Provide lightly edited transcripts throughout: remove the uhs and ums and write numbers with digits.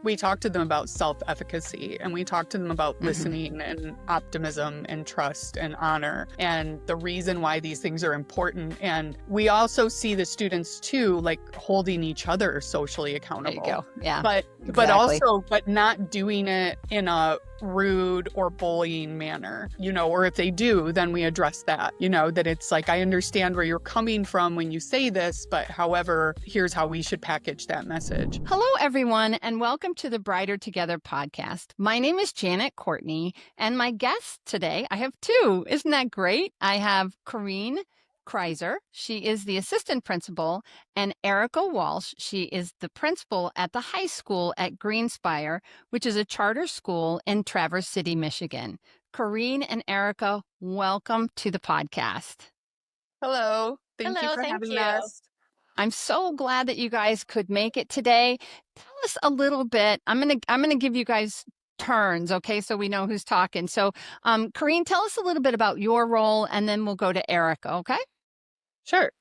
We talk to them about self-efficacy, and we talk to them about Mhm. listening and optimism and trust and honor and the reason why these things are important. And we also see the students too, like holding each other socially There you accountable. go. Yeah, But exactly. but not doing it in a rude or bullying manner, or if they do, then we address that, that it's like, I understand where you're coming from when you say this, but however, here's how we should package that message. Hello, everyone, and welcome to the Brighter Together podcast. My name is Janet Courtney, and my guests today, I have two. Isn't that great? I have Coreene Kreiser. She is the assistant principal, and Erica Walsh. She is the principal at the high school at Greenspire, which is a charter school in Traverse City, Michigan. Coreene and Erica, welcome to the podcast. Hello. Thank you Hello, for thank having you. us. I'm so glad that you guys could make it today. Tell us a little bit. I'm gonna give you guys turns, okay? So we know who's talking. So, Coreene, tell us a little bit about your role, and then we'll go to Erica, okay? Sure.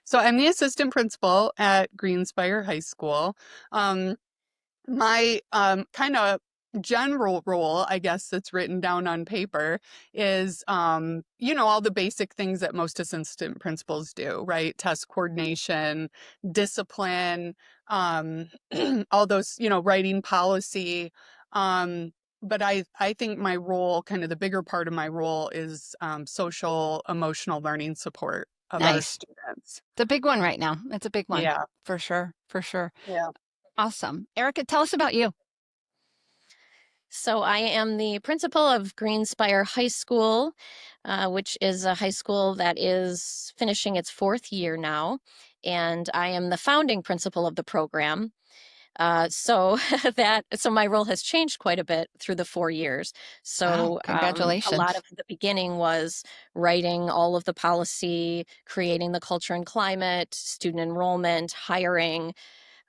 So I'm the assistant principal at Greenspire High School. My kind of general role, I guess, that's written down on paper is, all the basic things that most assistant principals do, right? Test coordination, discipline, all those, writing policy. But I think my role, kind of the bigger part of my role, is social emotional learning support of our Nice. students. It's a big one right now. It's a big one. Yeah. For sure. For sure. Yeah. Awesome. Erica, tell us about you. So I am the principal of Greenspire High School, which is a high school that is finishing its 4th year now, and I am the founding principal of the program. So my role has changed quite a bit through the 4 years. So Wow, congratulations. a lot of the beginning was writing all of the policy, creating the culture and climate, student enrollment, hiring.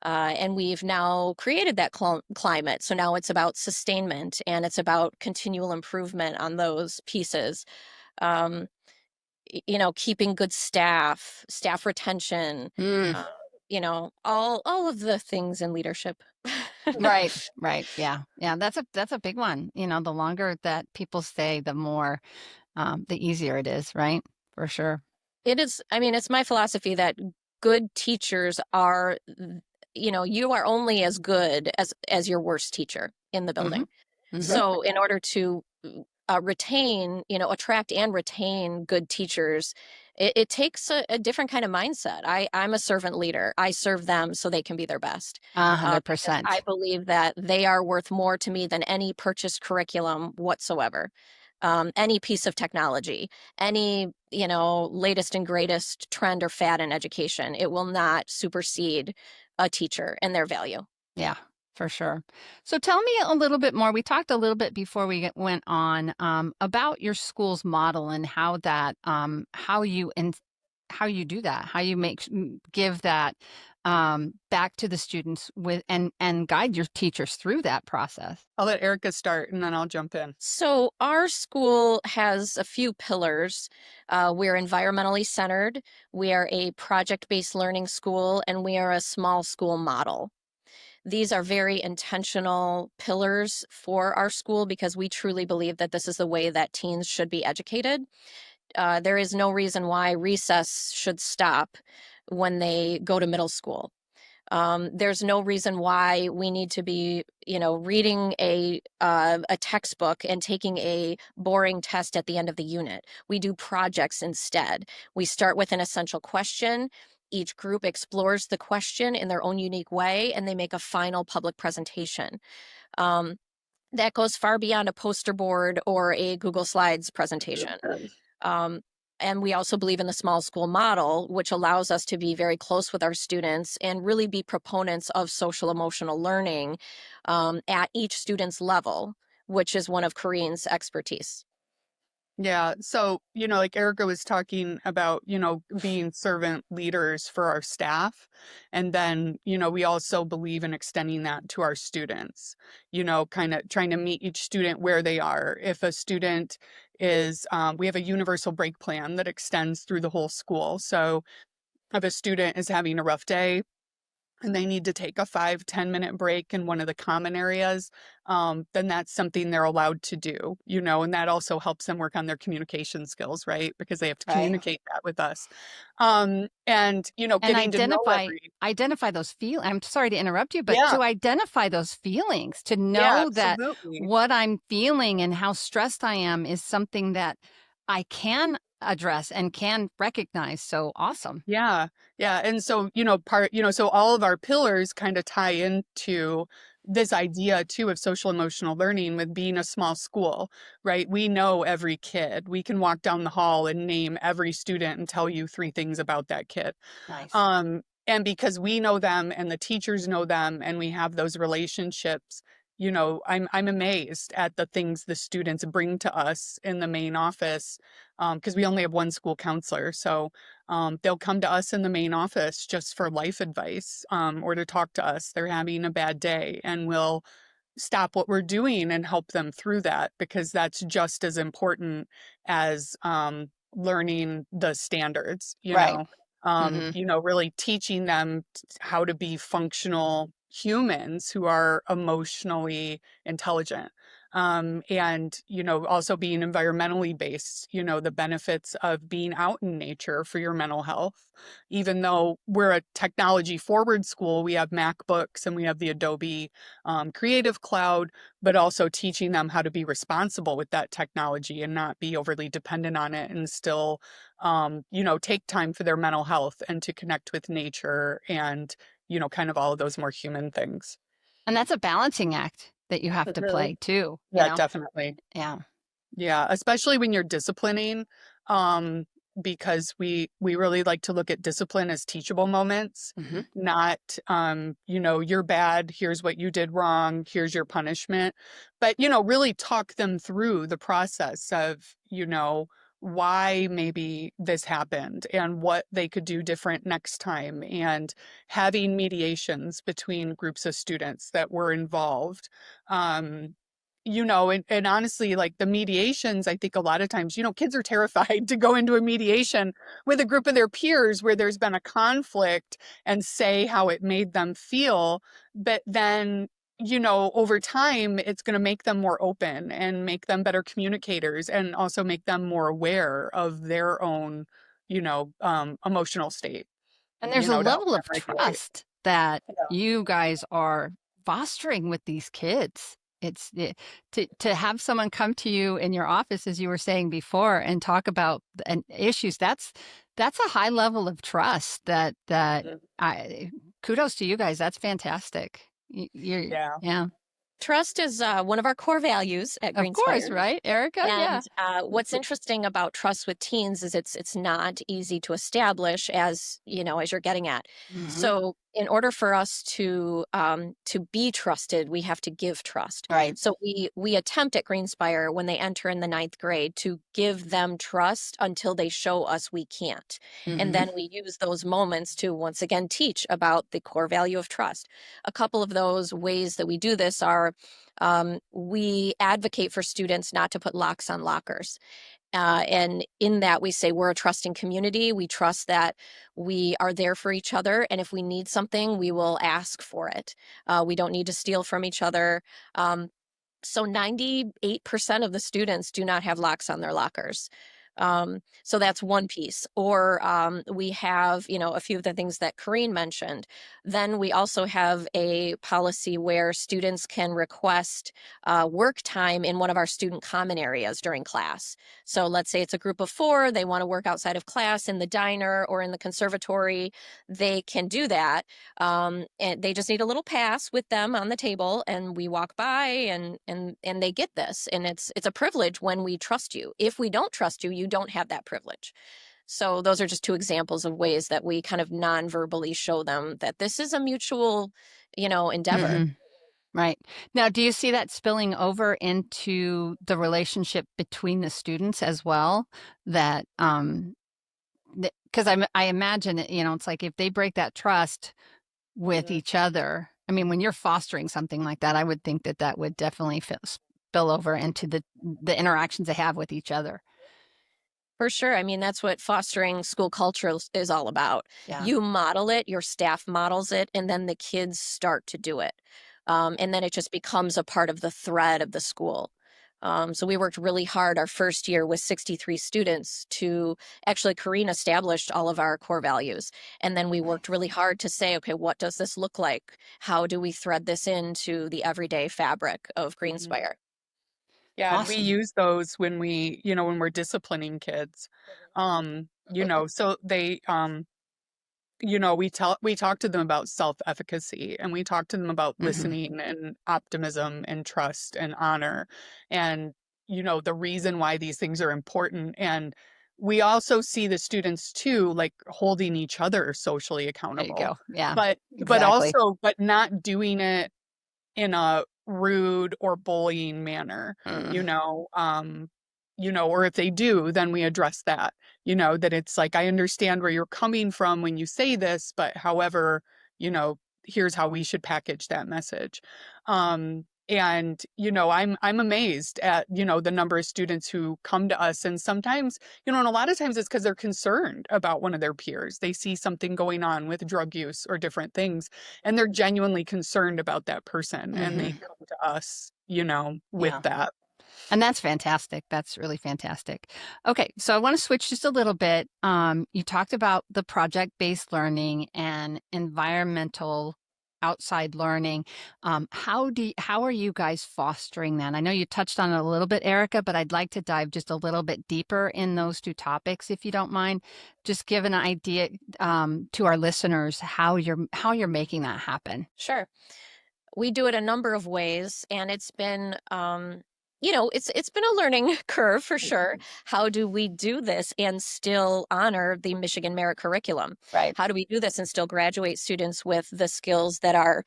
And we've now created that climate. So now it's about sustainment and it's about continual improvement on those pieces. Um, keeping good staff retention, Mm, all of the things in leadership. right. Yeah. That's a big one. The longer that people stay, the more, the easier it is, right? For sure. It is. I mean, it's my philosophy that good teachers are, you are only as good as your worst teacher in the building. Mhm. So in order to retain, attract and retain good teachers, it takes a different kind of mindset. I'm a servant leader. I serve them so they can be their best. 100%. I believe that they are worth more to me than any purchased curriculum whatsoever. Any piece of technology, any, latest and greatest trend or fad in education, it will not supersede a teacher and their value. Yeah, for sure. So tell me a little bit more. We talked a little bit before we went on, about your school's model and how that, how you do that, how you give that, back to the students with and guide your teachers through that process. I'll let Erica start and then I'll jump in. So our school has a few pillars. We're environmentally centered. We are a project-based learning school, and we are a small school model. These are very intentional pillars for our school because we truly believe that this is the way that teens should be educated. There is no reason why recess should stop when they go to middle school. There's no reason why we need to be, reading a textbook and taking a boring test at the end of the unit. We do projects instead. We start with an essential question. Each group explores the question in their own unique way, and they make a final public presentation. That goes far beyond a poster board or a Google Slides presentation. And we also believe in the small school model, which allows us to be very close with our students and really be proponents of social emotional learning at each student's level, which is one of Coreene's expertise. Yeah. So, like Erica was talking about, being servant leaders for our staff. And then, we also believe in extending that to our students, kind of trying to meet each student where they are. If a student is, we have a universal break plan that extends through the whole school. So if a student is having a rough day, and they need to take a 5-10 minute break in one of the common areas, then that's something they're allowed to do, and that also helps them work on their communication skills, right? Because they have to Right. communicate that with us. And, And getting to know every, identify those feel. I'm sorry to interrupt you, but yeah, to identify those feelings, to yeah, know that absolutely. what I'm feeling and how stressed I am is something that I can address and can recognize. So awesome. Yeah. Yeah. And so, so all of our pillars kind of tie into this idea too of social emotional learning with being a small school, right? We know every kid. We can walk down the hall and name every student and tell you 3 things about that kid. Nice. And because we know them and the teachers know them and we have those relationships, I'm amazed at the things the students bring to us in the main office, because we only have one school counselor. So they'll come to us in the main office just for life advice, or to talk to us. They're having a bad day, and we'll stop what we're doing and help them through that, because that's just as important as learning the standards, Right. Hmm. really teaching them how to be functional humans who are emotionally intelligent. And, also being environmentally based, the benefits of being out in nature for your mental health. Even though we're a technology forward school, we have MacBooks and we have the Adobe Creative Cloud, but also teaching them how to be responsible with that technology and not be overly dependent on it, and still, take time for their mental health and to connect with nature and, kind of all of those more human things. And that's a balancing act that you have to Mhm. play too, Yeah, definitely. Yeah. Yeah, especially when you're disciplining, um, because we really like to look at discipline as teachable moments, Hmm. not, you're bad, here's what you did wrong, here's your punishment. But, really talk them through the process of, why maybe this happened and what they could do different next time, and having mediations between groups of students that were involved. Um, and honestly, like the mediations, I think a lot of times, kids are terrified to go into a mediation with a group of their peers where there's been a conflict and say how it made them feel. But then, over time, it's going to make them more open and make them better communicators, and also make them more aware of their own, emotional state, And there's a to help level them of regulate. trust that Yeah. you guys are fostering with these kids. To have someone come to you in your office, as you were saying before, and talk about issues. That's a high level of trust. Mhm. I kudos to you guys. That's fantastic. Yeah. Yeah, Trust is one of our core values at of course, Greenspire. right, Erica? Yeah. And what's interesting about trust with teens is it's not easy to establish, as as you're getting at. Hmm. So in order for us to be trusted, we have to give trust. Right. So we attempt at Greenspire, when they enter in the ninth grade, to give them trust until they show us we can't, and Hmm. then we use those moments to once again teach about the core value of trust. A couple of those ways that we do this are, we advocate for students not to put locks on lockers. And in that, we say we're a trusting community. We trust that we are there for each other. And if we need something, we will ask for it. We don't need to steal from each other. So 98% of the students do not have locks on their lockers. So that's one piece. Or we have, a few of the things that Coreene mentioned. Then we also have a policy where students can request work time in one of our student common areas during class. So let's say it's a group of 4, they want to work outside of class in the diner or in the conservatory, they can do that. And they just need a little pass with them on the table, and we walk by, and they get this. And it's a privilege when we trust you. If we don't trust you, you don't have that privilege. So those are just 2 examples of ways that we kind of non-verbally show them that this is a mutual, endeavor. Hmm. Right. Now, do you see that spilling over into the relationship between the students as well? That, because I imagine it, it's like if they break that trust with Mhm. each other. I mean, when you're fostering something like that, I would think that that would definitely spill over into the interactions they have with each other. For sure. I mean, that's what fostering school culture is all about. Yeah. You model it, your staff models it, and then the kids start to do it. And then it just becomes a part of the thread of the school. So we worked really hard our first year with 63 students to actually, Coreene established all of our core values. And then we worked really hard to say, okay, what does this look like? How do we thread this into the everyday fabric of Mhm. Greenspire? Yeah, and we Awesome. use those when we, when we're disciplining kids. So they we talk to them about self-efficacy, and we talk to them about Hmm. listening and optimism and trust and honor, and the reason why these things are important. And we also see the students too, like holding each other socially There you accountable, go. Yeah, but exactly. also but not doing it in a rude or bullying manner, Mm. you know, or if they do, then we address that, that it's like, I understand where you're coming from when you say this, but however, here's how we should package that message. And I'm amazed at, the number of students who come to us, and sometimes, and a lot of times it's because they're concerned about one of their peers. They see something going on with drug use or different things, and they're genuinely concerned about that person, and they Hmm. come to us, with Yeah. that. And that's fantastic. That's really fantastic. Okay, so I want to switch just a little bit. You talked about the project-based learning and environmental outside learning. How are you guys fostering that? I know you touched on it a little bit, Erica, but I'd like to dive just a little bit deeper in those two topics, if you don't mind. Just give an idea to our listeners how you're making that happen. Sure. We do it a number of ways, and it's been it's been a learning curve for sure. How do we do this and still honor the Michigan merit curriculum? Right. How do we do this and still graduate students with the skills that are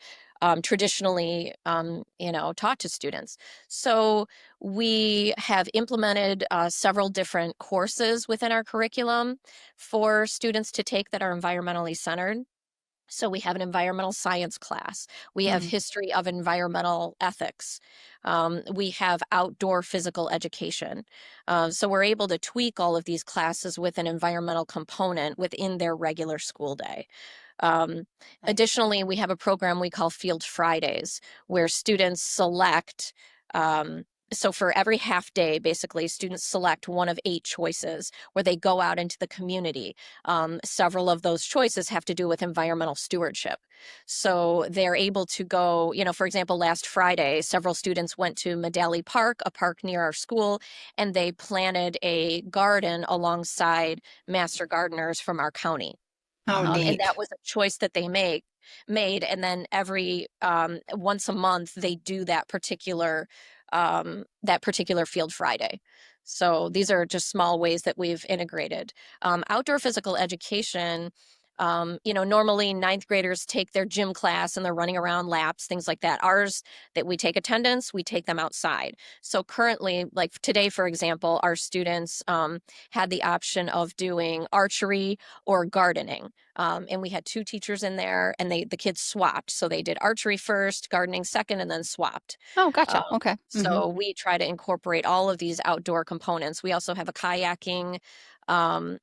traditionally taught to students? So we have implemented several different courses within our curriculum for students to take that are environmentally centered. So we have an environmental science class. We have Mhm. history of environmental ethics. We have outdoor physical education. So we're able to tweak all of these classes with an environmental component within their regular school day. Um, Nice. Additionally, we have a program we call Field Fridays, where students select. Um, so for every half day, basically, students select one of 8 choices where they go out into the community. Several of those choices have to do with environmental stewardship. So they're able to go, for example, last Friday, several students went to Medalley Park, a park near our school, and they planted a garden alongside master gardeners from our county. Oh, And that neat. was a choice that they made. And then every once a month they do that particular Field Friday. So these are just small ways that we've integrated outdoor physical education. Normally ninth graders take their gym class and they're running around laps, things like that. Ours, that we take attendance, we take them outside. So currently, like today, for example, our students had the option of doing archery or gardening. And we had 2 teachers in there, and the kids swapped. So they did archery first, gardening second, and then swapped. Oh, Um, gotcha. Okay. Hmm. so we try to incorporate all of these outdoor components. We also have a kayaking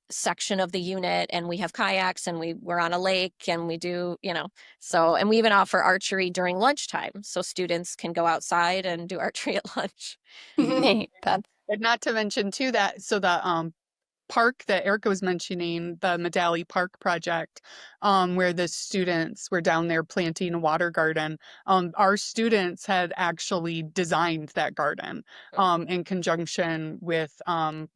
section of the unit, and we have kayaks, and we're on a lake, and we do, and we even offer archery during lunchtime. So students can go outside and do archery at lunch. Neat. And not to mention too that so the park that Erica was mentioning, the Medalley Park project, where the students were down there planting a water garden. Our students had actually designed that garden in conjunction with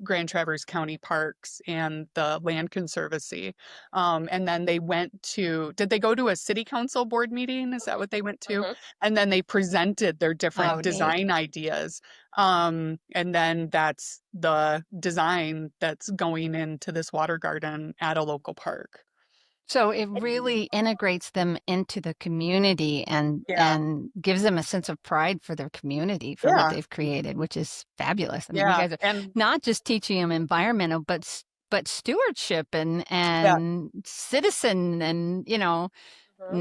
Grand Traverse County Parks and the Land Conservancy. And then they did they go to a city council board meeting? Is that what they went to? Mhm. And then they presented their Oh, different neat. design ideas. And then that's the design that's going into this water garden at a local park. So it really integrates them into the community and Yeah. and gives them a sense of pride for their community for what Yeah. they've created, which is fabulous. I mean, you Yeah. guys are And not just teaching them environmental, but stewardship and yeah. citizen and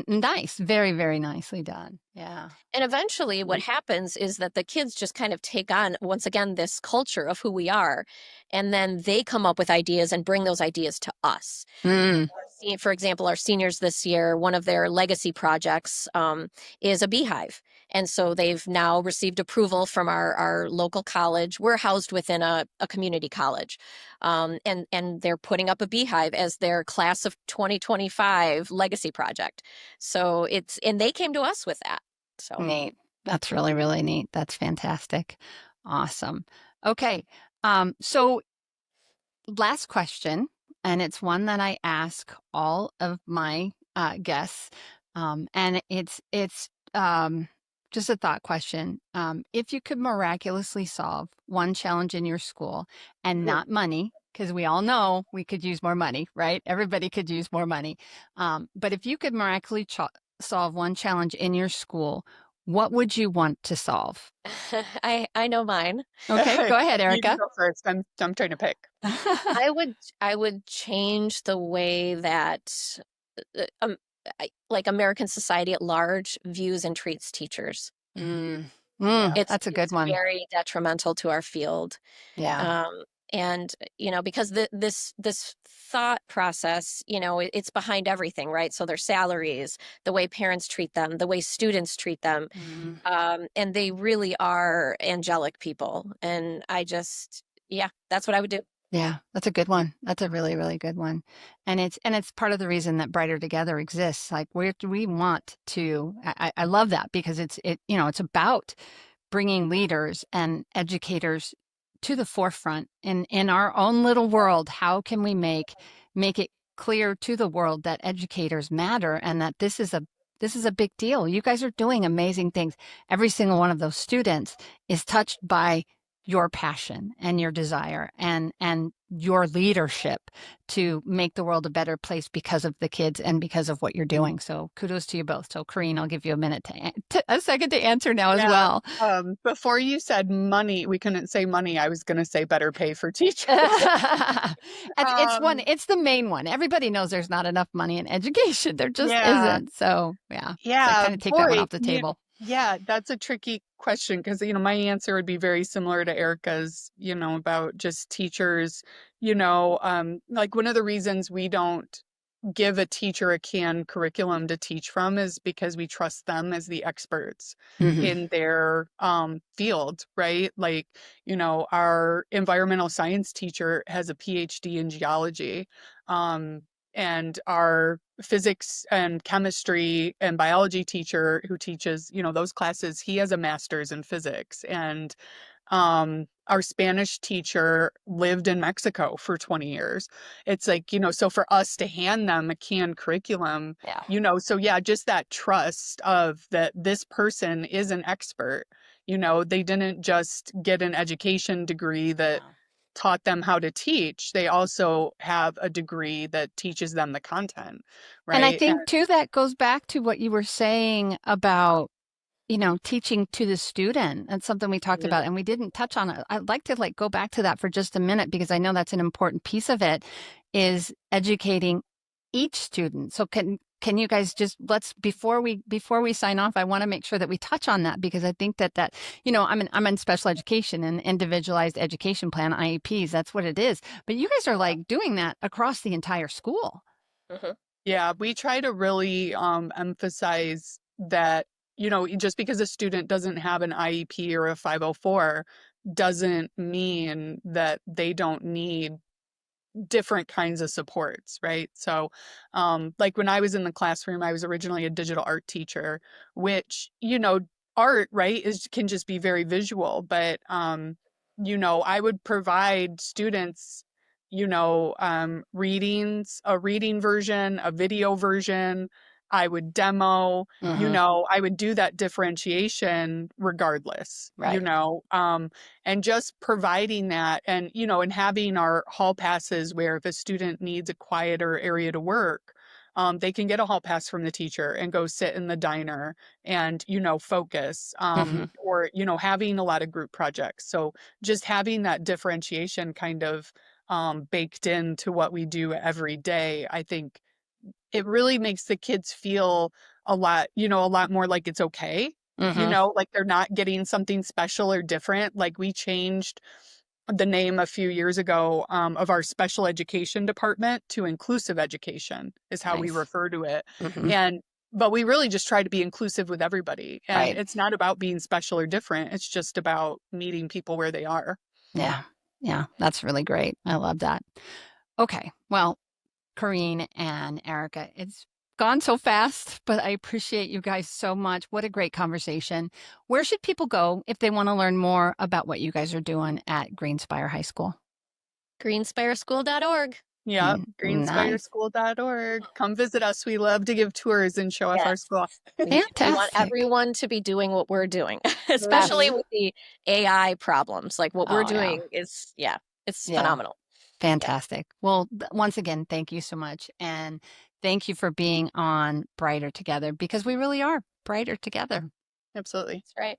Nice. Very, very nicely done. Yeah. And eventually, what happens is that the kids just kind of take on, once again, this culture of who we are. And then they come up with ideas and bring those ideas to us. Mm. For example, our seniors this year, one of their legacy projects is a beehive. And so they've now received approval from our local college. We're housed within a community college. And they're putting up a beehive as their class of 2025 legacy project. So and they came to us with that. So Neat. That's really, really neat. That's fantastic. Awesome. Okay. So last question, and it's one that I ask all of my guests, and it's just a thought question. If you could miraculously solve one challenge in your school, and not money, because we all know we could use more money, right? Everybody could use more money. But if you could miraculously solve one challenge in your school, what would you want to solve? I know mine. Okay, go ahead, You can Erica. go first. I'm trying to pick. I would change the way that like American society at large views and treats teachers. That's a good It's one. very detrimental to our field. Yeah. And because this thought process, it's behind everything, right? So their salaries, the way parents treat them, the way students treat them, and they really are angelic people. And that's what I would do. Yeah, that's a good one. That's a really, really good one. And it's part of the reason that Brighter Together exists. Like we want to, I love that because it's about bringing leaders and educators to the forefront in our own little world. How can we make it clear to the world that educators matter and that this is a big deal? You guys are doing amazing things. Every single one of those students is touched by your passion and your desire and your leadership to make the world a better place because of the kids and because of what you're doing. So kudos to you both. So Coreene, I'll give you a second to answer now as well. Before you said money, we couldn't say money. I was going to say better pay for teachers. It's the main one. Everybody knows there's not enough money in education. There just isn't. So yeah. Yeah. So kind of take that one off the table. Yeah, that's a tricky question because, my answer would be very similar to Erica's, about just teachers, like one of the reasons we don't give a teacher a canned curriculum to teach from is because we trust them as the experts in their field, right? Like, our environmental science teacher has a PhD in geology. And our physics and chemistry and biology teacher who teaches, those classes, he has a master's in physics. And our Spanish teacher lived in Mexico for 20 years. It's like, so for us to hand them a canned curriculum, so yeah, just that trust of that this person is an expert. They didn't just get an education degree that taught them how to teach. They also have a degree that teaches them the content, right? And I think too, that goes back to what you were saying about, teaching to the student. That's something we talked about and we didn't touch on it. I'd like to go back to that for just a minute because I know that's an important piece of it is educating each student. So can you guys just before we sign off, I want to make sure that we touch on that because I think that I'm in special education and individualized education plan, IEPs, that's what it is. But you guys are doing that across the entire school. Yeah, we try to really emphasize that, just because a student doesn't have an IEP or a 504 doesn't mean that they don't need different kinds of supports, right? So, like when I was in the classroom, I was originally a digital art teacher, which, art, right, can just be very visual, but, I would provide students, readings, a reading version, a video version. I would demo, I would do that differentiation regardless, right. And just providing that and, and having our hall passes where if a student needs a quieter area to work, they can get a hall pass from the teacher and go sit in the diner and, focus, or, having a lot of group projects. So just having that differentiation kind of baked into what we do every day, I think it really makes the kids feel a lot more like it's okay. Mm-hmm. Like they're not getting something special or different. Like we changed the name a few years ago of our special education department to inclusive education is how we Nice. refer to it. Mm-hmm. But we really just try to be inclusive with everybody. And Right. it's not about being special or different. It's just about meeting people where they are. Yeah. Yeah. That's really great. I love that. Okay. Well, Coreene and Erica, it's gone so fast, but I appreciate you guys so much. What a great conversation. Where should people go if they want to learn more about what you guys are doing at Greenspire High School? greenspireschool.org. Yep, Nice. greenspireschool.org. Come visit us. We love to give tours and show off our Yes. school. We want Fantastic. everyone to be doing what we're doing, Abs- especially with the AI problems. Like what we're Oh, yeah. doing is, it's Yeah. phenomenal. Fantastic. Well, once again, thank you so much. And thank you for being on Brighter Together because we really are brighter together. Absolutely. That's right.